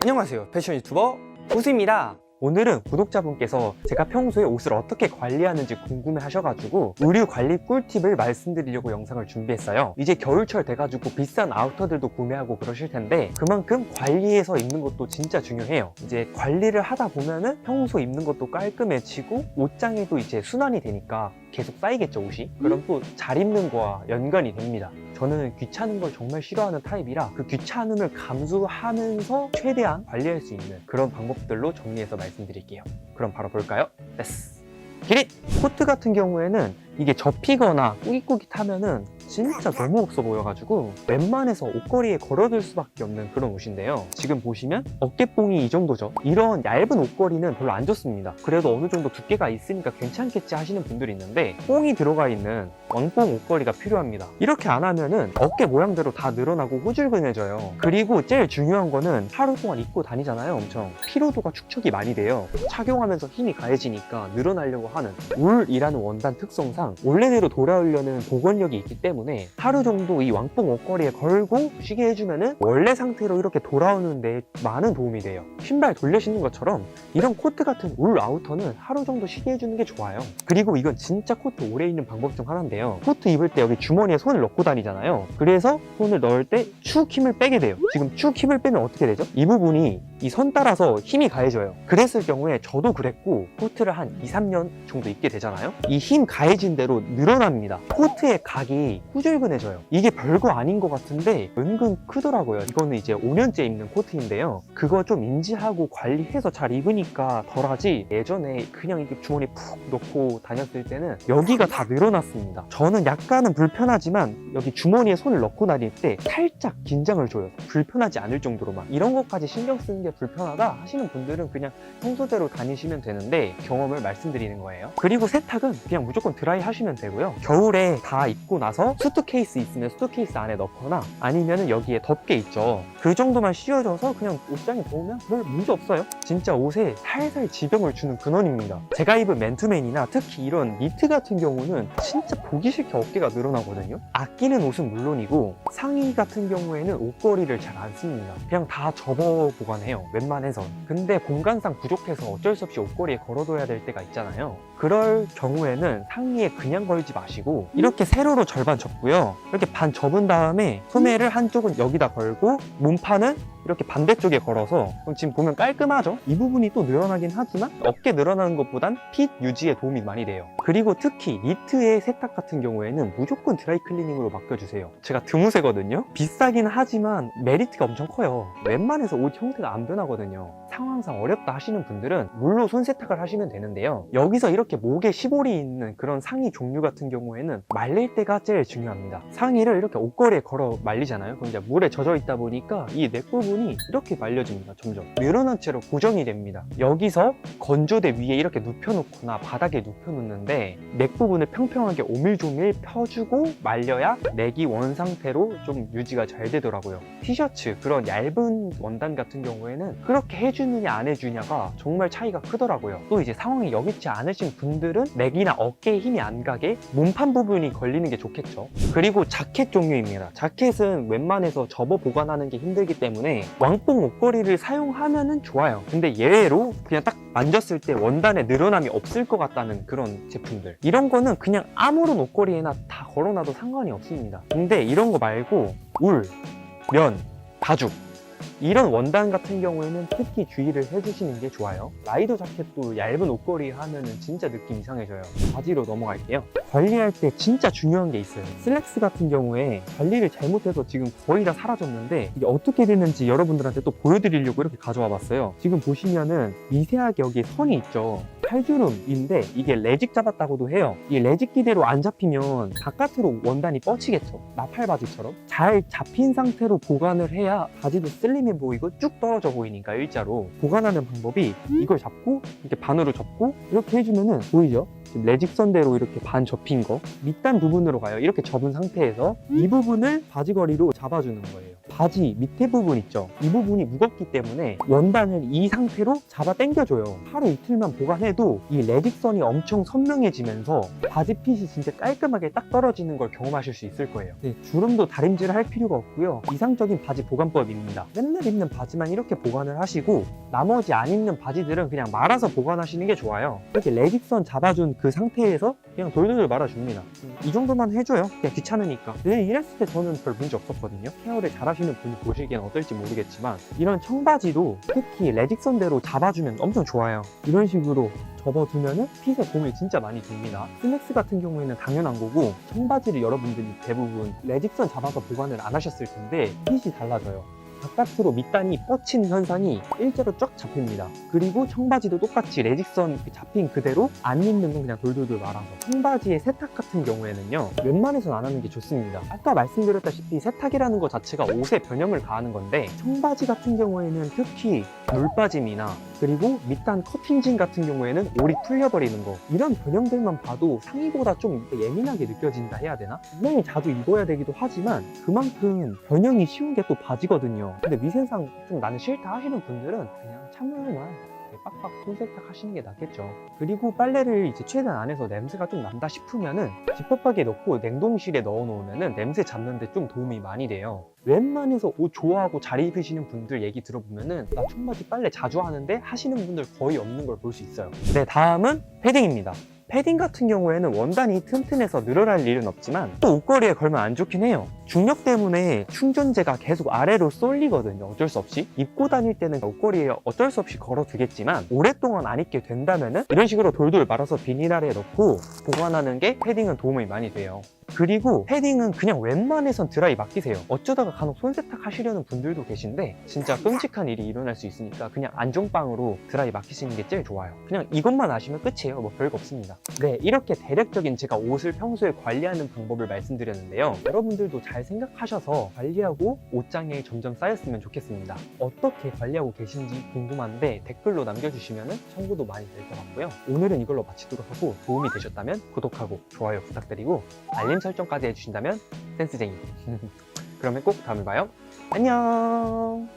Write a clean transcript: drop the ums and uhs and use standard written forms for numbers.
안녕하세요, 패션 유튜버 우수입니다. 오늘은 구독자분께서 제가 평소에 옷을 어떻게 관리하는지 궁금해 하셔가지고 의류 관리 꿀팁을 말씀드리려고 영상을 준비했어요. 이제 겨울철 돼가지고 비싼 아우터들도 구매하고 그러실 텐데 그만큼 관리해서 입는 것도 진짜 중요해요. 이제 관리를 하다 보면은 평소 입는 것도 깔끔해지고 옷장에도 이제 순환이 되니까 계속 쌓이겠죠, 옷이. 그럼 또 잘 입는 거와 연관이 됩니다. 저는 귀찮은 걸 정말 싫어하는 타입이라 그 귀찮음을 감수하면서 최대한 관리할 수 있는 그런 방법들로 정리해서 말씀드릴게요. 그럼 바로 볼까요? 렛츠 기릿! 코트 같은 경우에는 이게 접히거나 꾸깃꾸깃하면은 진짜 너무 없어 보여가지고 웬만해서 옷걸이에 걸어둘 수밖에 없는 그런 옷인데요. 지금 보시면 어깨뽕이 이 정도죠. 이런 얇은 옷걸이는 별로 안 좋습니다. 그래도 어느 정도 두께가 있으니까 괜찮겠지 하시는 분들이 있는데 뽕이 들어가 있는 왕뽕 옷걸이가 필요합니다. 이렇게 안 하면은 어깨 모양대로 다 늘어나고 후줄근해져요. 그리고 제일 중요한 거는 하루 동안 입고 다니잖아요. 엄청 피로도가 축적이 많이 돼요. 착용하면서 힘이 가해지니까 늘어나려고 하는 울이라는 원단 특성상 원래대로 돌아오려는 복원력이 있기 때문에 하루 정도 이 왕뽕 옷걸이에 걸고 쉬게 해주면은 원래 상태로 이렇게 돌아오는 데 많은 도움이 돼요. 신발 돌려 신는 것처럼 이런 코트 같은 울 아우터는 하루 정도 쉬게 해주는 게 좋아요. 그리고 이건 진짜 코트 오래 입는 방법 중 하나인데요. 코트 입을 때 여기 주머니에 손을 넣고 다니잖아요. 그래서 손을 넣을 때 축 힘을 빼게 돼요. 지금 축 힘을 빼면 어떻게 되죠? 이 부분이 이 선 따라서 힘이 가해져요. 그랬을 경우에 저도 그랬고 코트를 한 2-3년 정도 입게 되잖아요. 이 힘 가해진 대로 늘어납니다. 코트의 각이 후줄근해져요. 이게 별거 아닌 것 같은데 은근 크더라고요. 이거는 이제 5년째 입는 코트인데요. 그거 좀 인지하고 관리해서 잘 입으니까 덜하지 예전에 그냥 이렇게 주머니 푹 넣고 다녔을 때는 여기가 다 늘어났습니다. 저는 약간은 불편하지만 여기 주머니에 손을 넣고 다닐 때 살짝 긴장을 줘요. 불편하지 않을 정도로만. 이런 것까지 신경 쓰는 게 불편하다 하시는 분들은 그냥 평소대로 다니시면 되는데 경험을 말씀드리는 거예요. 그리고 세탁은 그냥 무조건 드라이 하시면 되고요. 겨울에 다 입고 나서 수트케이스 있으면 수트케이스 안에 넣거나 아니면 여기에 덮개 있죠. 그 정도만 씌워줘서 그냥 옷장에 놓으면 별 문제 없어요. 진짜 옷에 살살 지병을 주는 근원입니다. 제가 입은 맨투맨이나 특히 이런 니트 같은 경우는 진짜 보기 싫게 어깨가 늘어나거든요. 아끼는 옷은 물론이고 상의 같은 경우에는 옷걸이를 잘 안 씁니다. 그냥 다 접어 보관해요. 웬만해선. 근데 공간상 부족해서 어쩔 수 없이 옷걸이에 걸어둬야 될 때가 있잖아요. 그럴 경우에는 상의에 그냥 걸지 마시고 이렇게 세로로 절반 접고요. 이렇게 반 접은 다음에 소매를 한쪽은 여기다 걸고 몸판은 이렇게 반대쪽에 걸어서 그럼 지금 보면 깔끔하죠? 이 부분이 또 늘어나긴 하지만 어깨 늘어나는 것보단 핏 유지에 도움이 많이 돼요. 그리고 특히 니트의 세탁 같은 경우에는 무조건 드라이 클리닝으로 맡겨주세요. 제가 드무새거든요? 비싸긴 하지만 메리트가 엄청 커요. 웬만해서 옷 형태가 안 변하거든요. 상황상 어렵다 하시는 분들은 물로 손 세탁을 하시면 되는데요. 여기서 이렇게 목에 시볼이 있는 그런 상의 종류 같은 경우에는 말릴 때가 제일 중요합니다. 상의를 이렇게 옷걸이에 걸어 말리잖아요. 그럼 이제 물에 젖어 있다 보니까 이 넥 부분이 이렇게 말려집니다. 점점 늘어난 채로 고정이 됩니다. 여기서 건조대 위에 이렇게 눕혀놓거나 바닥에 눕혀놓는데 넥 부분을 평평하게 오밀조밀 펴주고 말려야 넥이 원 상태로 좀 유지가 잘 되더라고요. 티셔츠 그런 얇은 원단 같은 경우에는 그렇게 해주느냐 안 해주냐가 정말 차이가 크더라고요. 또 이제 상황이 여기지 않으신 분들은 넥이나 어깨에 힘이 안 가게 몸판 부분이 걸리는 게 좋겠죠. 그리고 자켓 종류입니다. 자켓은 웬만해서 접어 보관하는 게 힘들기 때문에 왕뽕 옷걸이를 사용하면은 좋아요. 근데 예외로 그냥 딱 만졌을 때 원단에 늘어남이 없을 것 같다는 그런 제품들, 이런 거는 그냥 아무런 옷걸이에나 다 걸어놔도 상관이 없습니다. 근데 이런 거 말고 울, 면, 가죽 이런 원단 같은 경우에는 특히 주의를 해주시는 게 좋아요. 라이더 자켓도 얇은 옷걸이 하면은 진짜 느낌 이상해져요. 바지로 넘어갈게요. 관리할 때 진짜 중요한 게 있어요. 슬랙스 같은 경우에 관리를 잘못해서 지금 거의 다 사라졌는데 이게 어떻게 되는지 여러분들한테 또 보여드리려고 이렇게 가져와 봤어요. 지금 보시면은 미세하게 여기에 선이 있죠. 칼주름인데 이게 레직 잡았다고도 해요. 이 레직 기대로 안 잡히면 바깥으로 원단이 뻗치겠죠. 나팔 바지처럼 잘 잡힌 상태로 보관을 해야 바지도 슬림해 보이고 쭉 떨어져 보이니까 일자로 보관하는 방법이 이걸 잡고 이렇게 반으로 접고 이렇게 해주면은 보이죠? 지금 레직선대로 이렇게 반 접힌 거 밑단 부분으로 가요. 이렇게 접은 상태에서 이 부분을 바지걸이로 잡아주는 거예요. 바지 밑에 부분 있죠? 이 부분이 무겁기 때문에 원단을 이 상태로 잡아 당겨줘요. 하루 이틀만 보관해도 이 레직선이 엄청 선명해지면서 바지 핏이 진짜 깔끔하게 딱 떨어지는 걸 경험하실 수 있을 거예요. 네, 주름도 다림질을 할 필요가 없고요. 이상적인 바지 보관법입니다. 맨날 입는 바지만 이렇게 보관을 하시고 나머지 안 입는 바지들은 그냥 말아서 보관하시는 게 좋아요. 이렇게 레직선 잡아준 그 상태에서 그냥 돌돌돌 말아줍니다. 이 정도만 해줘요. 그냥 귀찮으니까. 늘 일했을 때 저는 별 문제 없었거든요. 케어를 잘 하시는 분이 보시기엔 어떨지 모르겠지만 이런 청바지도 특히 레직선대로 잡아주면 엄청 좋아요. 이런 식으로 접어두면은 핏에 도움이 진짜 많이 됩니다. 스낵스 같은 경우에는 당연한 거고 청바지를 여러분들이 대부분 레직선 잡아서 보관을 안 하셨을 텐데 핏이 달라져요. 바깥으로 밑단이 뻗치는 현상이 일자로 쫙 잡힙니다. 그리고 청바지도 똑같이 레직선 잡힌 그대로 안 입는 건 그냥 돌돌돌 말아서. 청바지의 세탁 같은 경우에는요, 웬만해서는 안 하는 게 좋습니다. 아까 말씀드렸다시피 세탁이라는 것 자체가 옷에 변형을 가하는 건데 청바지 같은 경우에는 특히 물빠짐이나 그리고 밑단 커팅진 같은 경우에는 올이 풀려버리는 거, 이런 변형들만 봐도 상의보다 좀 예민하게 느껴진다 해야 되나? 분명히 자주 입어야 되기도 하지만 그만큼 변형이 쉬운 게 또 바지거든요. 근데 위생상 좀 나는 싫다 하시는 분들은 그냥 찬물만 빡빡 손세탁 하시는 게 낫겠죠. 그리고 빨래를 이제 최대한 안 해서 냄새가 좀 난다 싶으면은 지퍼박에 넣고 냉동실에 넣어 놓으면은 냄새 잡는데 좀 도움이 많이 돼요. 웬만해서 옷 좋아하고 잘 입으시는 분들 얘기 들어보면은 나 청바지 빨래 자주 하는데 하시는 분들 거의 없는 걸 볼 수 있어요. 네, 다음은 패딩입니다. 패딩 같은 경우에는 원단이 튼튼해서 늘어날 일은 없지만 또 옷걸이에 걸면 안 좋긴 해요. 중력 때문에 충전재가 계속 아래로 쏠리거든요. 어쩔 수 없이. 입고 다닐 때는 옷걸이에 어쩔 수 없이 걸어두겠지만 오랫동안 안 입게 된다면은 이런 식으로 돌돌 말아서 비닐 아래에 넣고 보관하는 게 패딩은 도움이 많이 돼요. 그리고 패딩은 그냥 웬만해선 드라이 맡기세요. 어쩌다가 간혹 손세탁 하시려는 분들도 계신데 진짜 끔찍한 일이 일어날 수 있으니까 그냥 안정빵으로 드라이 맡기시는 게 제일 좋아요. 그냥 이것만 아시면 끝이에요. 뭐 별거 없습니다. 네, 이렇게 대략적인 제가 옷을 평소에 관리하는 방법을 말씀드렸는데요. 여러분들도 잘 생각하셔서 관리하고 옷장에 점점 쌓였으면 좋겠습니다. 어떻게 관리하고 계신지 궁금한데 댓글로 남겨주시면 참고도 많이 될 것 같고요. 오늘은 이걸로 마치도록 하고 도움이 되셨다면 구독하고 좋아요 부탁드리고 알림 설정까지 해주신다면 센스쟁이. 그러면 꼭 다음에 봐요. 안녕.